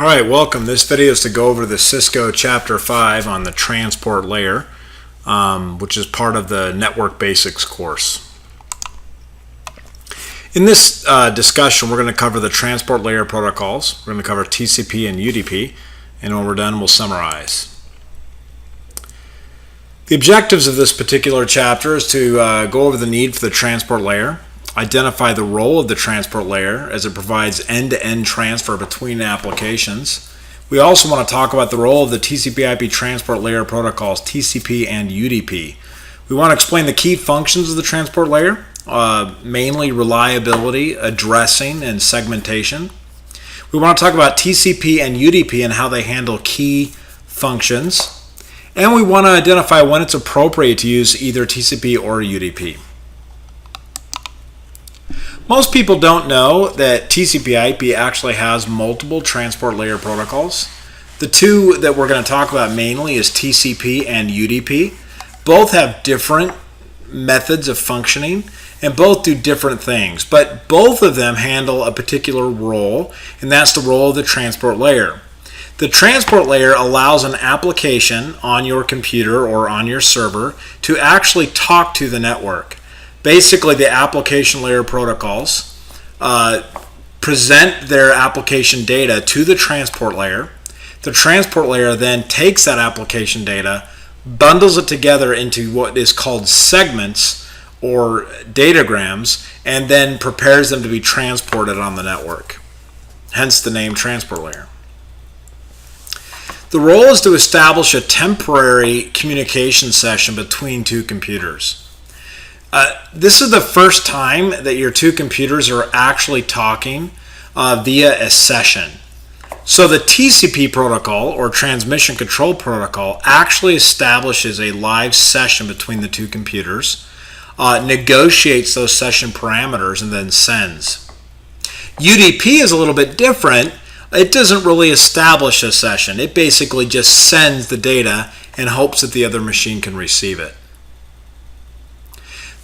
Alright, welcome. This video is to go over the Cisco Chapter 5 on the transport layer, which is part of the Network Basics course. In this discussion, we're going to cover the transport layer protocols. We're going to cover TCP and UDP, and when we're done, we'll summarize. The objectives of this particular chapter is to go over the need for the transport layer, identify the role of the transport layer as it provides end-to-end transfer between applications. We also want to talk about the role of the TCP/IP transport layer protocols, TCP and UDP. We want to explain the key functions of the transport layer, mainly reliability, addressing, and segmentation. We want to talk about TCP and UDP and how they handle key functions. And we want to identify when it's appropriate to use either TCP or UDP. Most people don't know that TCP/IP actually has multiple transport layer protocols. The two that we're going to talk about mainly is TCP and UDP. Both have different methods of functioning and both do different things, but both of them handle a particular role, and that's the role of the transport layer. The transport layer allows an application on your computer or on your server to actually talk to the network. Basically, the application layer protocols present their application data to the transport layer. The transport layer then takes that application data, bundles it together into what is called segments or datagrams, and then prepares them to be transported on the network. Hence the name transport layer. The role is to establish a temporary communication session between two computers. This is the first time that your two computers are actually talking via a session. So the TCP protocol, or Transmission Control Protocol, actually establishes a live session between the two computers, negotiates those session parameters, and then sends. UDP is a little bit different. It doesn't really establish a session. It basically just sends the data and hopes that the other machine can receive it.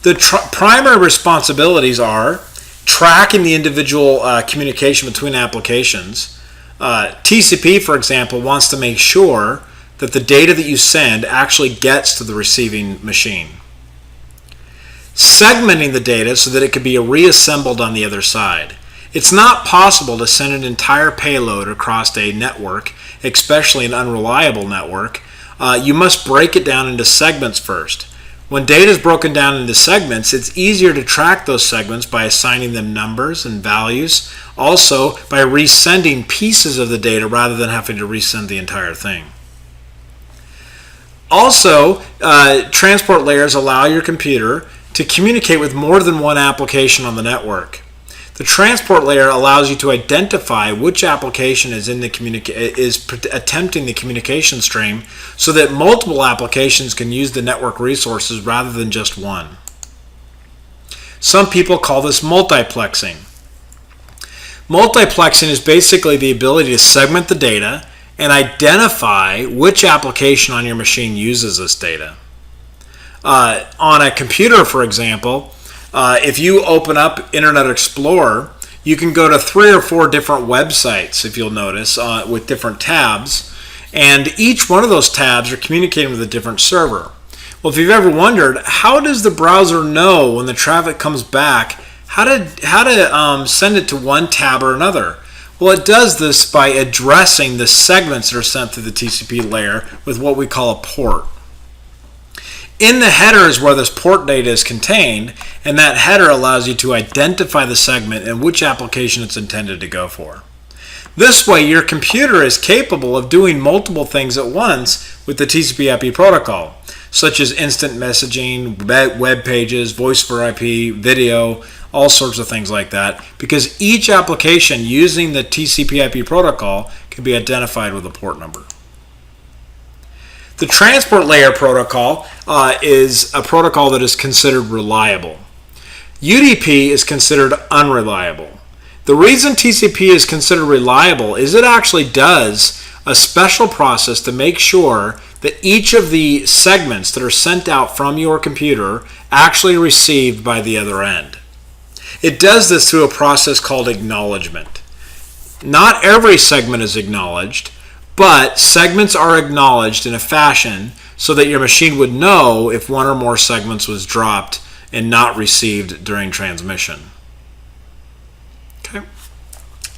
The primary responsibilities are tracking the individual communication between applications. TCP, for example, wants to make sure that the data that you send actually gets to the receiving machine. Segmenting the data so that it can be reassembled on the other side. It's not possible to send an entire payload across a network, especially an unreliable network. You must break it down into segments first. When data is broken down into segments, it's easier to track those segments by assigning them numbers and values, also by resending pieces of the data rather than having to resend the entire thing. Also, transport layers allow your computer to communicate with more than one application on the network. The transport layer allows you to identify which application is attempting the communication stream so that multiple applications can use the network resources rather than just one. Some people call this multiplexing. Multiplexing is basically the ability to segment the data and identify which application on your machine uses this data. On a computer, for example, if you open up Internet Explorer, you can go to 3 or 4 different websites, if you'll notice, with different tabs, and each one of those tabs are communicating with a different server. Well, if you've ever wondered, how does the browser know when the traffic comes back how to send it to one tab or another? Well, it does this by addressing the segments that are sent through the TCP layer with what we call a port. In the header is where this port data is contained, and that header allows you to identify the segment and which application it's intended to go for. This way, your computer is capable of doing multiple things at once with the TCP/IP protocol, such as instant messaging, web pages, voice over IP, video, all sorts of things like that, because each application using the TCP/IP protocol can be identified with a port number. The transport layer protocol is a protocol that is considered reliable. UDP is considered unreliable. The reason TCP is considered reliable is it actually does a special process to make sure that each of the segments that are sent out from your computer actually received by the other end. It does this through a process called acknowledgement. Not every segment is acknowledged, but segments are acknowledged in a fashion so that your machine would know if one or more segments was dropped and not received during transmission. Okay.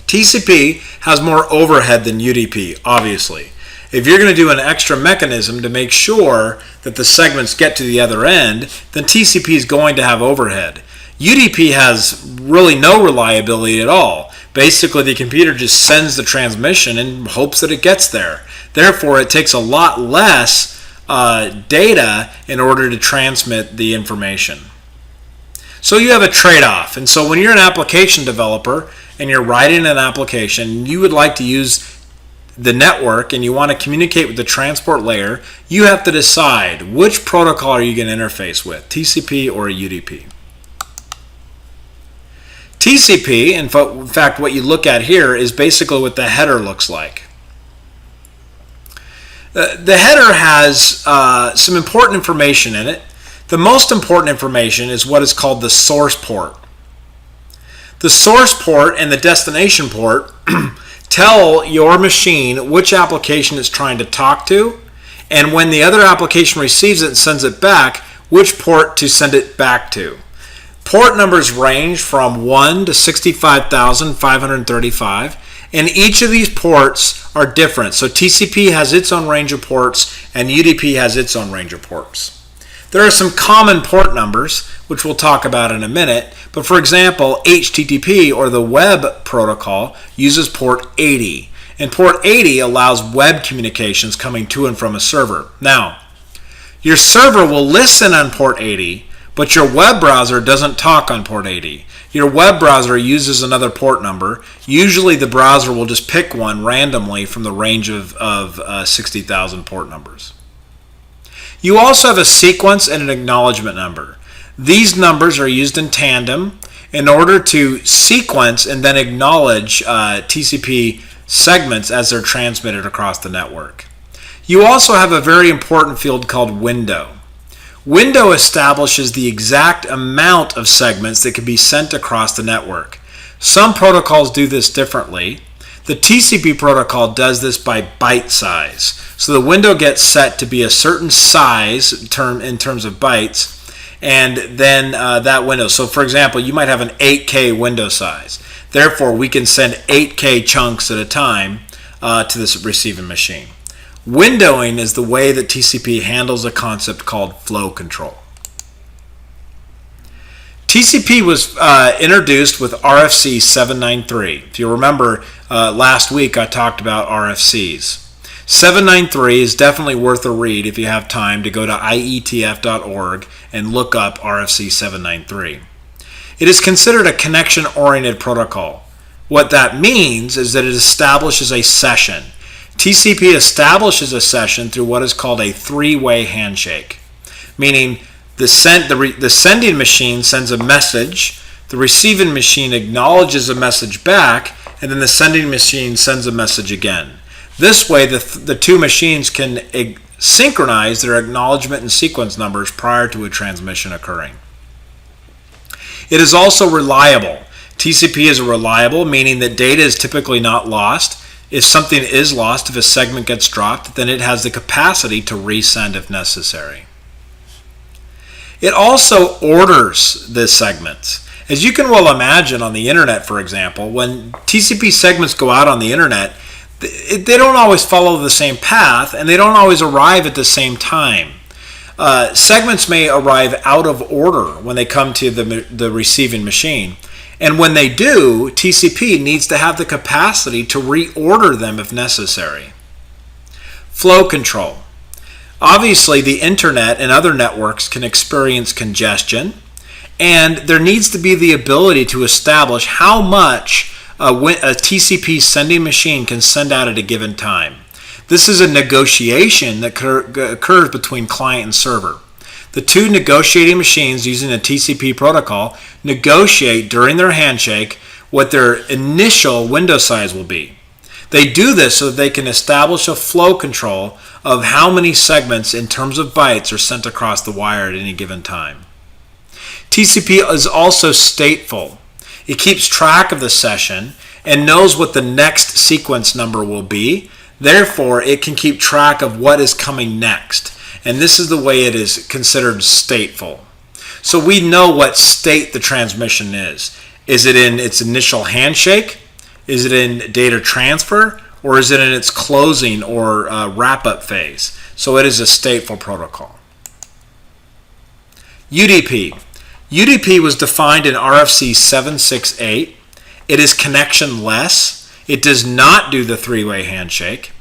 TCP has more overhead than UDP, obviously. If you're going to do an extra mechanism to make sure that the segments get to the other end, then TCP is going to have overhead. UDP has really no reliability at all. Basically, the computer just sends the transmission and hopes that it gets there. Therefore, it takes a lot less data in order to transmit the information. So you have a trade-off. And so when you're an application developer and you're writing an application, you would like to use the network and you want to communicate with the transport layer, you have to decide which protocol are you going to interface with, TCP or UDP. TCP, in fact, what you look at here is basically what the header looks like. The header has some important information in it. The most important information is what is called the source port. The source port and the destination port tell your machine which application it's trying to talk to, and when the other application receives it and sends it back, which port to send it back to. Port numbers range from 1 to 65,535, and each of these ports are different. So TCP has its own range of ports, and UDP has its own range of ports. There are some common port numbers, which we'll talk about in a minute, but for example, HTTP, or the web protocol, uses port 80, and port 80 allows web communications coming to and from a server. Now, your server will listen on port 80, but your web browser doesn't talk on port 80. Your web browser uses another port number. Usually the browser will just pick one randomly from the range of 60,000 port numbers. You also have a sequence and an acknowledgement number. These numbers are used in tandem in order to sequence and then acknowledge TCP segments as they're transmitted across the network. You also have a very important field called window. Window establishes the exact amount of segments that can be sent across the network. Some protocols do this differently. The TCP protocol does this by byte size. So the window gets set to be a certain size in terms of bytes, and then that window. So for example, you might have an 8K window size. Therefore, we can send 8K chunks at a time to this receiving machine. Windowing is the way that TCP handles a concept called flow control. TCP was introduced with RFC 793. If you remember, last week I talked about RFCs. 793 is definitely worth a read if you have time to go to ietf.org and look up RFC 793. It is considered a connection-oriented protocol. What that means is that it establishes a session. TCP establishes a session through what is called a three-way handshake, meaning the sending machine sends a message, the receiving machine acknowledges a message back, and then the sending machine sends a message again. This way, the two machines can synchronize their acknowledgement and sequence numbers prior to a transmission occurring. It is also reliable. TCP is reliable, meaning that data is typically not lost. If something is lost, if a segment gets dropped, then it has the capacity to resend if necessary. It also orders the segments. As you can well imagine on the internet, for example, when TCP segments go out on the internet, they don't always follow the same path, and they don't always arrive at the same time. Segments may arrive out of order when they come to the receiving machine. And when they do, TCP needs to have the capacity to reorder them if necessary. Flow control. Obviously, the internet and other networks can experience congestion, and there needs to be the ability to establish how much a TCP sending machine can send out at a given time. This is a negotiation that occurs between client and server. The two negotiating machines using a TCP protocol negotiate during their handshake what their initial window size will be. They do this so that they can establish a flow control of how many segments in terms of bytes are sent across the wire at any given time. TCP is also stateful. It keeps track of the session, and knows what the next sequence number will be. Therefore, it can keep track of what is coming next. And this is the way it is considered stateful. So we know what state the transmission is. Is it in its initial handshake? Is it in data transfer? Or is it in its closing or wrap-up phase? So it is a stateful protocol. UDP. UDP was defined in RFC 768. It is connectionless. It does not do the three-way handshake.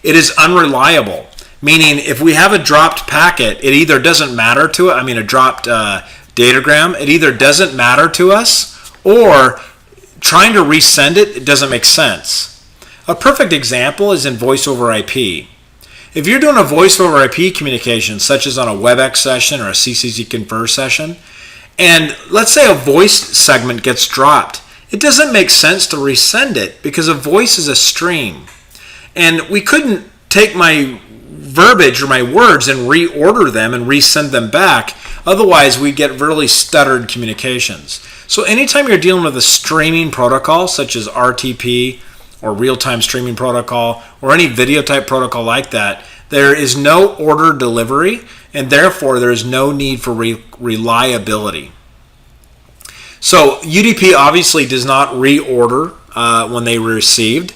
It is unreliable, meaning if we have a dropped packet, it either doesn't matter to it, a dropped datagram, it either doesn't matter to us, or trying to resend it, it doesn't make sense. A perfect example is in voice over IP. If you're doing a voice over IP communication, such as on a WebEx session or a CCC Confer session, and let's say a voice segment gets dropped, it doesn't make sense to resend it because a voice is a stream. And we couldn't take my verbiage or my words and reorder them and resend them back. Otherwise, we get really stuttered communications. So anytime you're dealing with a streaming protocol, such as RTP or real-time streaming protocol or any video type protocol like that, there is no order delivery, and therefore there is no need for reliability. So UDP obviously does not reorder when they were received.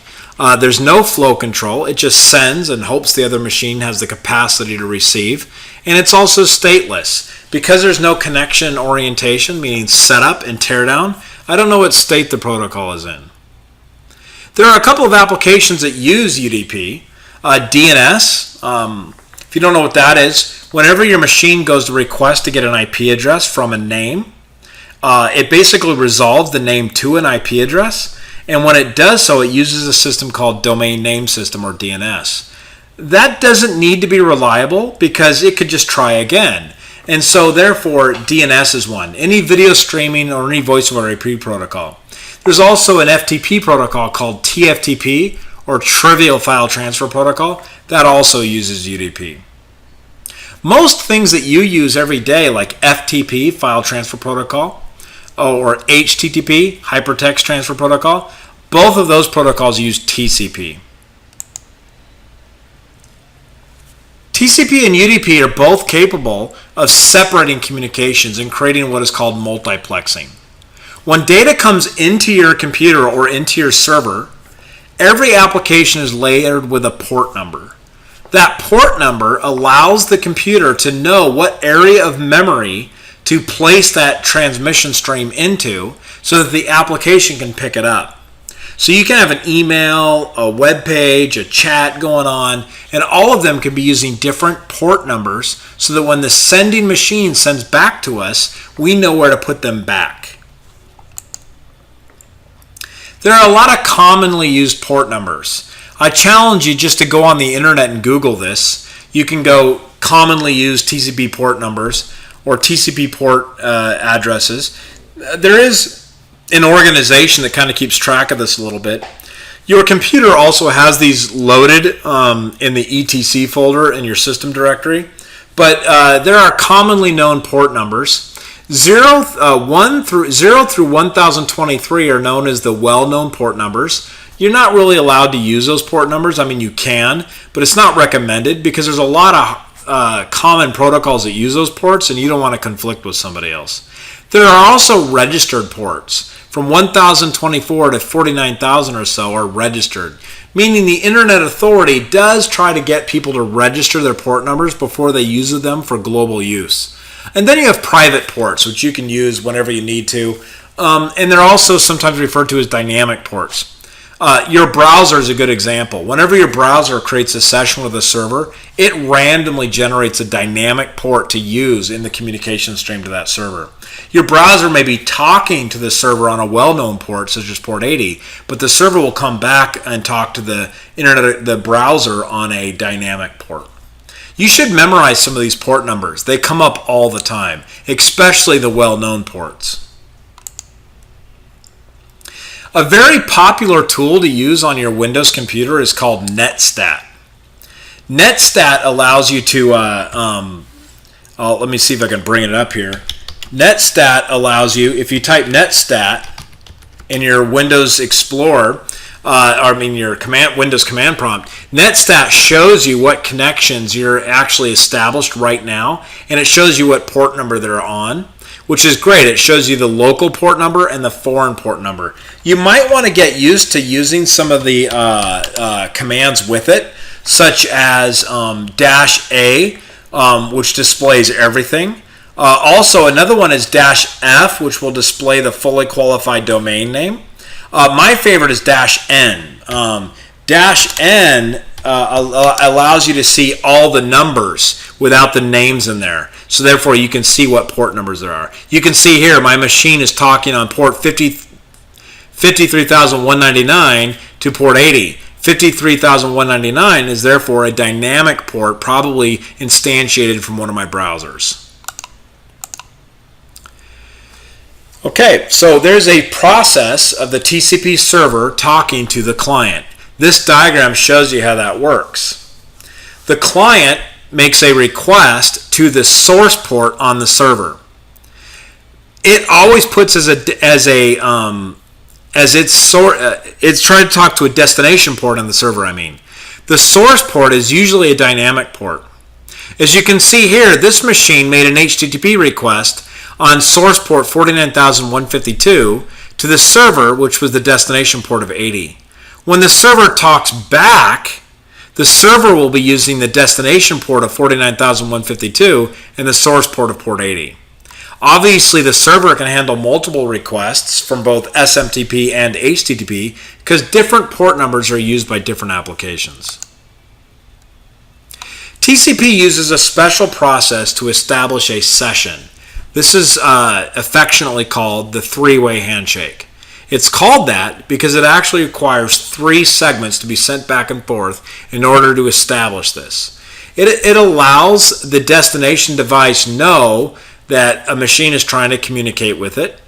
There's no flow control. It just sends and hopes the other machine has the capacity to receive. And it's also stateless. Because there's no connection orientation, meaning setup and teardown, I don't know what state the protocol is in. There are a couple of applications that use UDP. DNS, if you don't know what that is, whenever your machine goes to request to get an IP address from a name, it basically resolves the name to an IP address. And when it does so, it uses a system called Domain Name System, or DNS. That doesn't need to be reliable because it could just try again. And so therefore, DNS is one. Any video streaming or any voice over IP protocol. There's also an FTP protocol called TFTP, or Trivial File Transfer Protocol, that also uses UDP. Most things that you use every day, like FTP, File Transfer Protocol, or HTTP, Hypertext Transfer Protocol, both of those protocols use TCP. TCP and UDP are both capable of separating communications and creating what is called multiplexing. When data comes into your computer or into your server, every application is layered with a port number. That port number allows the computer to know what area of memory to place that transmission stream into so that the application can pick it up. So you can have an email, a web page, a chat going on, and all of them can be using different port numbers so that when the sending machine sends back to us, we know where to put them back. There are a lot of commonly used port numbers. I challenge you just to go on the internet and Google this. You can go commonly used TCP port numbers or TCP port addresses. There is an organization that kind of keeps track of this a little bit. Your computer also has these loaded in the etc folder in your system directory, but there are commonly known port numbers. 0 through 1023 are known as the well-known port numbers. You're not really allowed to use those port numbers. You can, but it's not recommended because there's a lot of common protocols that use those ports, and you don't want to conflict with somebody else. There are also registered ports. From 1024 to 49,000 or so are registered, meaning the Internet Authority does try to get people to register their port numbers before they use them for global use. And then you have private ports, which you can use whenever you need to. And they're also sometimes referred to as dynamic ports. Your browser is a good example. Whenever your browser creates a session with a server, it randomly generates a dynamic port to use in the communication stream to that server. Your browser may be talking to the server on a well-known port, such as port 80, but the server will come back and talk to the browser on a dynamic port. You should memorize some of these port numbers. They come up all the time, especially the well-known ports. A very popular tool to use on your Windows computer is called NetStat. NetStat allows you to, let me see if I can bring it up here. NetStat allows you, if you type NetStat in your Windows Explorer, your Windows command prompt, NetStat shows you what connections you're actually established right now, and it shows you what port number they're on, which is great. It shows you the local port number and the foreign port number. You might want to get used to using some of the commands with it, such as -A, which displays everything. Also, another one is -F, which will display the fully qualified domain name. My favorite is -N. -N allows you to see all the numbers without the names in there. So therefore, you can see what port numbers there are. You can see here, my machine is talking on port 53,199 to port 80. 53,199 is therefore a dynamic port, probably instantiated from one of my browsers. Okay, so there's a process of the TCP server talking to the client. This diagram shows you how that works. The client makes a request to the source port on the server. It always puts it's trying to talk to a destination port on the server. The source port is usually a dynamic port. As you can see here, this machine made an HTTP request on source port 49,152 to the server, which was the destination port of 80. When the server talks back, the server will be using the destination port of 49,152 and the source port of port 80. Obviously, the server can handle multiple requests from both SMTP and HTTP because different port numbers are used by different applications. TCP uses a special process to establish a session. This is affectionately called the three-way handshake. It's called that because it actually requires 3 segments to be sent back and forth in order to establish this. It allows the destination device know that a machine is trying to communicate with it.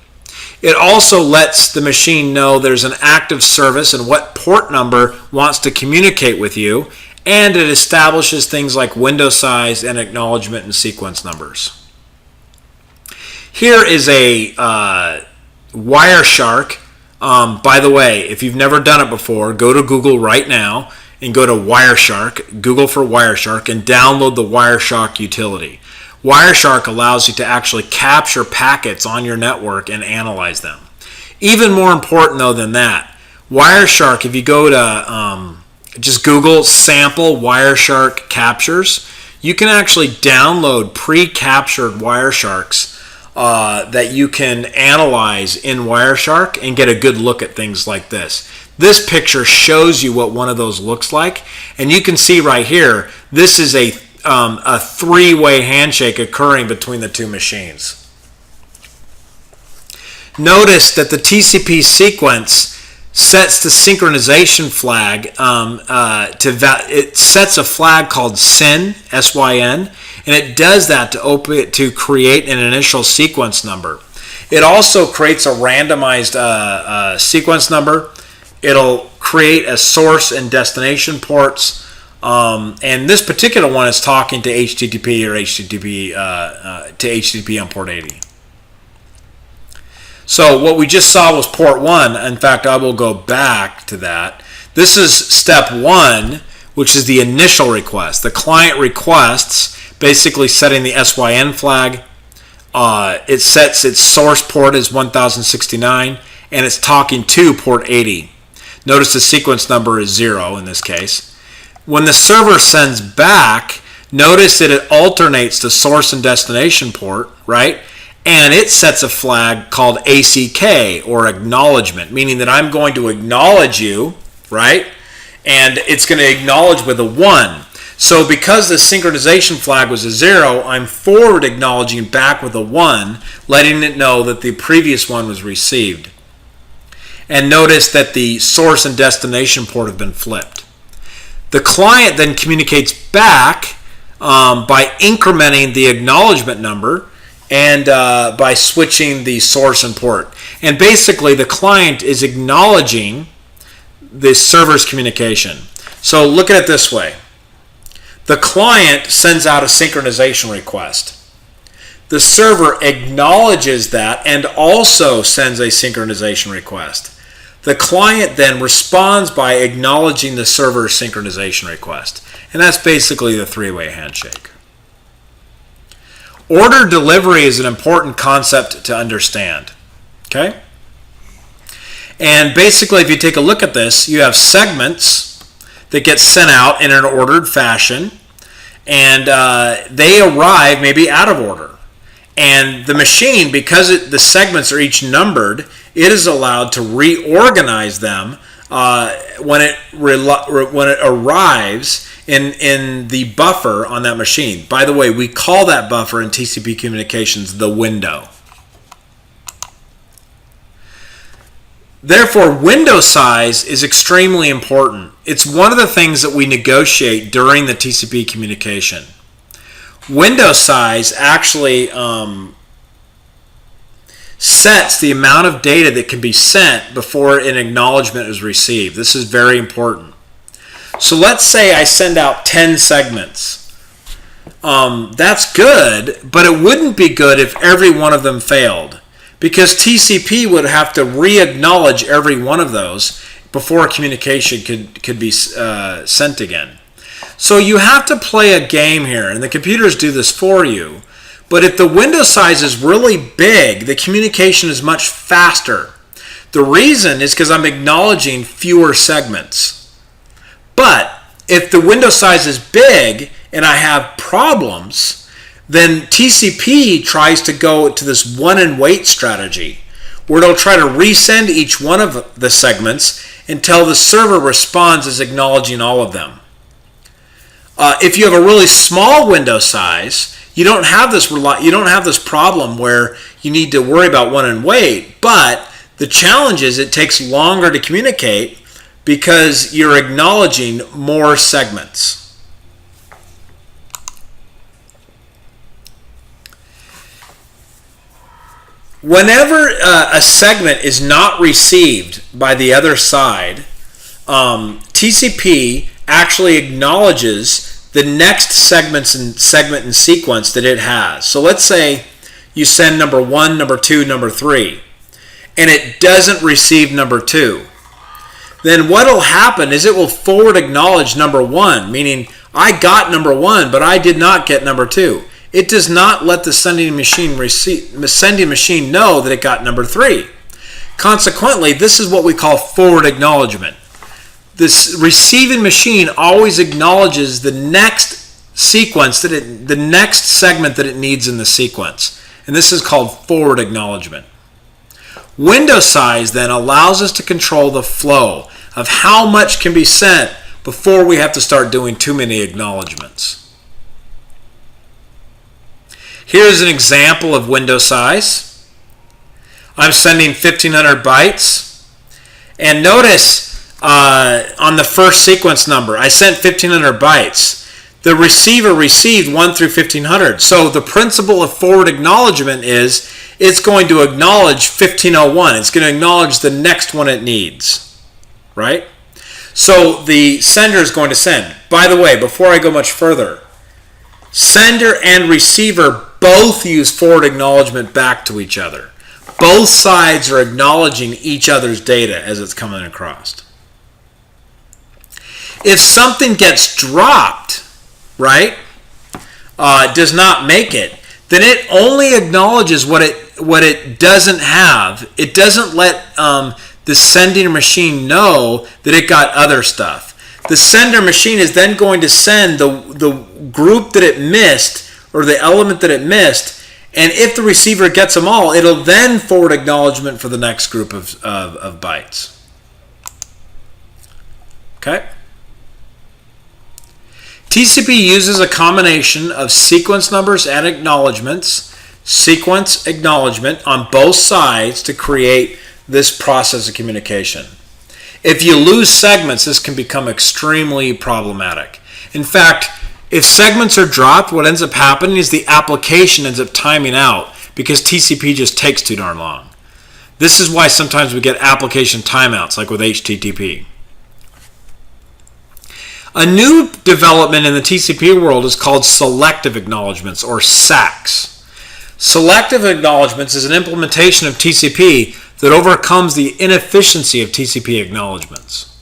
It also lets the machine know there's an active service and what port number wants to communicate with you, and it establishes things like window size and acknowledgement and sequence numbers. Here is a Wireshark. By the way, if you've never done it before, go to Google right now and go to Wireshark, Google for Wireshark, and download the Wireshark utility. Wireshark allows you to actually capture packets on your network and analyze them. Even more important, though, than that, Wireshark, if you go to just Google sample Wireshark captures, you can actually download pre-captured Wiresharks that you can analyze in Wireshark and get a good look at things like this. This picture shows you what one of those looks like, and you can see right here, this is a three-way handshake occurring between the two machines. Notice that the TCP sequence sets the synchronization flag. It sets a flag called SYN, S-Y-N, and it does that to create an initial sequence number. It also creates a randomized sequence number. It'll create a source and destination ports. And this particular one is talking to HTTP or HTTP on port 80. So what we just saw was port 1. In fact, I will go back to that. This is step 1, which is the initial request. The client requests, basically setting the SYN flag. It sets its source port as 1069, and it's talking to port 80. Notice the sequence number is 0 in this case. When the server sends back, notice that it alternates the source and destination port, right? And it sets a flag called ACK, or acknowledgement, meaning that I'm going to acknowledge you, right? And it's going to acknowledge with a 1. So because the synchronization flag was a 0, I'm forward acknowledging back with a 1, letting it know that the previous one was received. And notice that the source and destination port have been flipped. The client then communicates back by incrementing the acknowledgement number and by switching the source and port. And basically, the client is acknowledging the server's communication. So look at it this way. The client sends out a synchronization request. The server acknowledges that and also sends a synchronization request. The client then responds by acknowledging the server's synchronization request. And that's basically the three-way handshake. Order delivery is an important concept to understand. Okay? And basically, if you take a look at this, you have segments that get sent out in an ordered fashion, and they arrive maybe out of order. And the machine, because the segments are each numbered, it is allowed to reorganize them when it arrives in the buffer on that machine. By the way, we call that buffer in TCP communications the window. Therefore, window size is extremely important. It's one of the things that we negotiate during the TCP communication. Window size actually sets the amount of data that can be sent before an acknowledgement is received. This is very important. So let's say I send out 10 segments. That's good, but it wouldn't be good if every one of them failed, because TCP would have to re-acknowledge every one of those before a communication could be sent again. So you have to play a game here, and the computers do this for you. But if the window size is really big, the communication is much faster. The reason is because I'm acknowledging fewer segments. But if the window size is big and I have problems, then TCP tries to go to this one and wait strategy, where it'll try to resend each one of the segments until the server responds as acknowledging all of them. If you have a really small window size, you don't have this problem where you need to worry about one and wait. But the challenge is it takes longer to communicate because you're acknowledging more segments. Whenever a segment is not received by the other side, TCP actually acknowledges the next segment and sequence that it has. So let's say you send number 1, number 2, number 3, and it doesn't receive number 2. Then what will happen is it will forward acknowledge number 1, meaning I got number 1, but I did not get number 2. It does not let the sending machine know that it got number 3. Consequently, this is what we call forward acknowledgement. This receiving machine always acknowledges the next sequence the next segment that it needs in the sequence, and this is called forward acknowledgement. Window size then allows us to control the flow of how much can be sent before we have to start doing too many acknowledgements. Here's an example of window size. I'm sending 1500 bytes, and notice on the first sequence number, I sent 1500 bytes. The receiver received 1 through 1500. So the principle of forward acknowledgement is it's going to acknowledge 1501. It's going to acknowledge the next one it needs, right? So the sender is going to send. By the way, before I go much further, sender and receiver both use forward acknowledgement back to each other. Both sides are acknowledging each other's data as it's coming across. If something gets dropped, right, does not make it, then it only acknowledges what it doesn't have. It doesn't let the sending machine know that it got other stuff. The sender machine is then going to send the group that it missed, or the element that it missed, and if the receiver gets them all, it'll then forward acknowledgement for the next group of bytes. Okay? TCP uses a combination of sequence numbers and acknowledgements, sequence acknowledgement on both sides to create this process of communication. If you lose segments, this can become extremely problematic. In fact, if segments are dropped, what ends up happening is the application ends up timing out because TCP just takes too darn long. This is why sometimes we get application timeouts, like with HTTP. A new development in the TCP world is called selective acknowledgements, or SACs. Selective acknowledgements is an implementation of TCP that overcomes the inefficiency of TCP acknowledgments.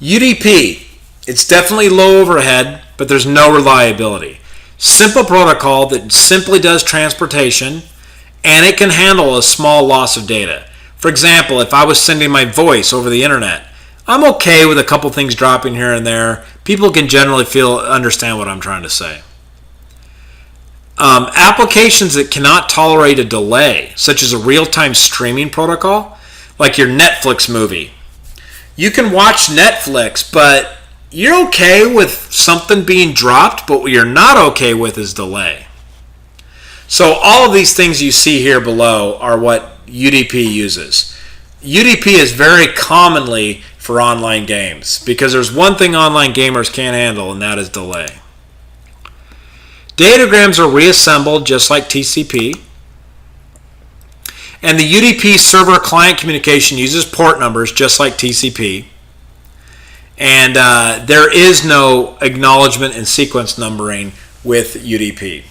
UDP, it's definitely low overhead, but there's no reliability. Simple protocol that simply does transportation, and it can handle a small loss of data. For example, if I was sending my voice over the internet, I'm okay with a couple things dropping here and there. People can generally understand what I'm trying to say. Applications that cannot tolerate a delay, such as a real-time streaming protocol, like your Netflix movie. You can watch Netflix, but you're okay with something being dropped, but what you're not okay with is delay. So all of these things you see here below are what UDP uses. UDP is very commonly for online games because there's one thing online gamers can't handle, and that is delay. Datagrams are reassembled just like TCP. And the UDP server-client communication uses port numbers just like TCP. And there is no acknowledgement and sequence numbering with UDP.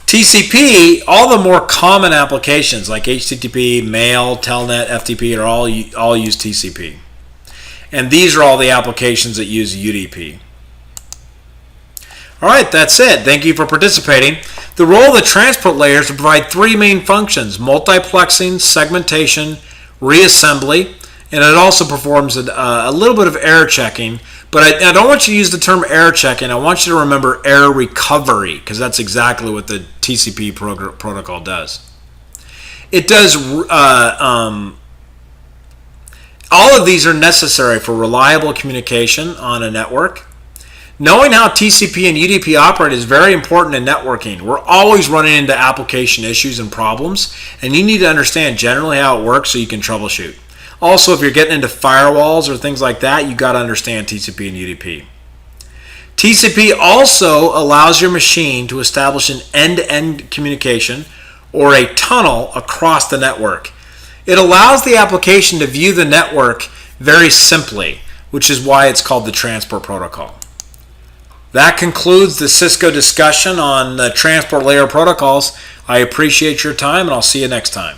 TCP, all the more common applications like HTTP, Mail, Telnet, FTP are all use TCP. And these are all the applications that use UDP. All right, that's it. Thank you for participating. The role of the transport layer is to provide three main functions: multiplexing, segmentation, reassembly, and it also performs a little bit of error checking. But I don't want you to use the term error checking. I want you to remember error recovery, because that's exactly what the TCP protocol does. It does. All of these are necessary for reliable communication on a network. Knowing how TCP and UDP operate is very important in networking. We're always running into application issues and problems, and you need to understand generally how it works so you can troubleshoot. Also, if you're getting into firewalls or things like that, you got to understand TCP and UDP. TCP also allows your machine to establish an end-to-end communication or a tunnel across the network. It allows the application to view the network very simply, which is why it's called the transport protocol. That concludes the Cisco discussion on the transport layer protocols. I appreciate your time, and I'll see you next time.